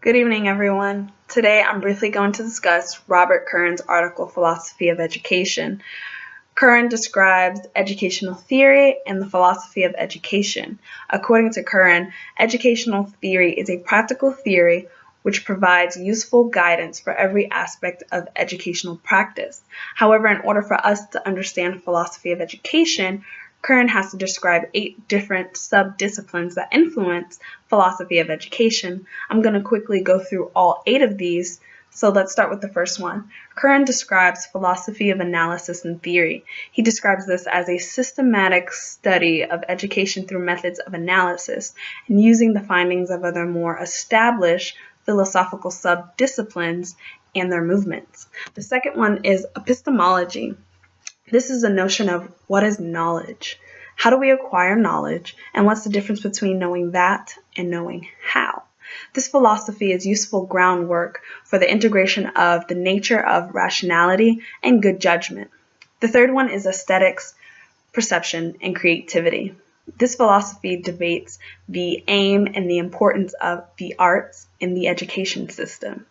Good evening, everyone. Today I'm briefly going to discuss Robert Curren's article, Philosophy of Education. Curren describes educational theory and the philosophy of education. According to Curren, educational theory is a practical theory which provides useful guidance for every aspect of educational practice. However, in order for us to understand philosophy of education, Curren has to describe 8 different sub-disciplines that influence philosophy of education. I'm going to quickly go through all 8 of these, so let's start with the first one. Curren describes philosophy of analysis and theory. He describes this as a systematic study of education through methods of analysis and using the findings of other more established philosophical sub-disciplines and their movements. The second one is epistemology. This is a notion of what is knowledge? How do we acquire knowledge? And what's the difference between knowing that and knowing how? This philosophy is useful groundwork for the integration of the nature of rationality and good judgment. The third one is aesthetics, perception, and creativity. This philosophy debates the aim and the importance of the arts in the education system.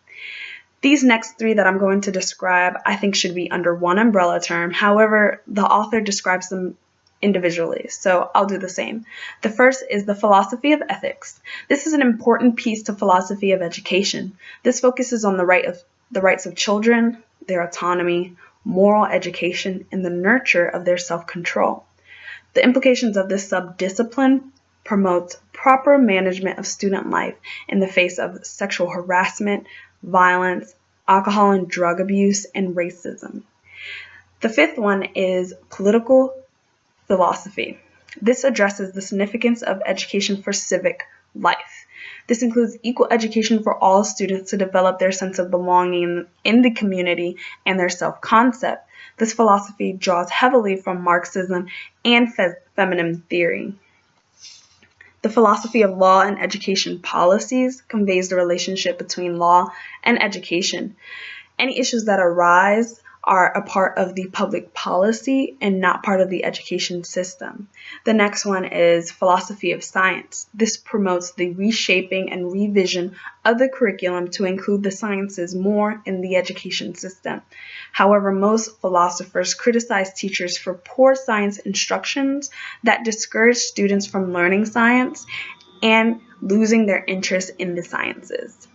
These next 3 that I'm going to describe, I think, should be under one umbrella term. However, the author describes them individually, so I'll do the same. The first is the philosophy of ethics. This is an important piece to philosophy of education. This focuses on the rights of children, their autonomy, moral education, and the nurture of their self-control. The implications of this sub-discipline promotes proper management of student life in the face of sexual harassment, violence, alcohol and drug abuse, and racism. The 5th one is political philosophy. This addresses the significance of education for civic life. This includes equal education for all students to develop their sense of belonging in the community and their self-concept. This philosophy draws heavily from Marxism and feminine theory. The philosophy of law and education policies conveys the relationship between law and education. Any issues that arise are a part of the public policy and not part of the education system. The next one is philosophy of science. This promotes the reshaping and revision of the curriculum to include the sciences more in the education system. However, most philosophers criticize teachers for poor science instructions that discourage students from learning science and losing their interest in the sciences.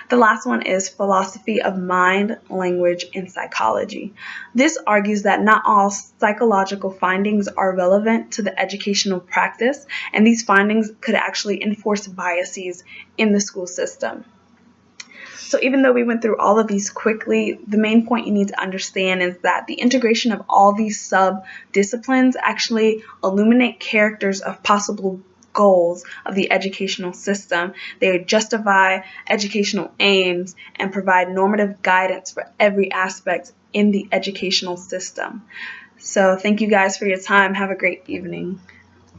The last one is philosophy of mind, language, and psychology. This argues that not all psychological findings are relevant to the educational practice, and these findings could actually enforce biases in the school system. So even though we went through all of these quickly, the main point you need to understand is that the integration of all these sub-disciplines actually illuminate characters of possible goals of the educational system. They justify educational aims and provide normative guidance for every aspect in the educational system. So thank you guys for your time. Have a great evening.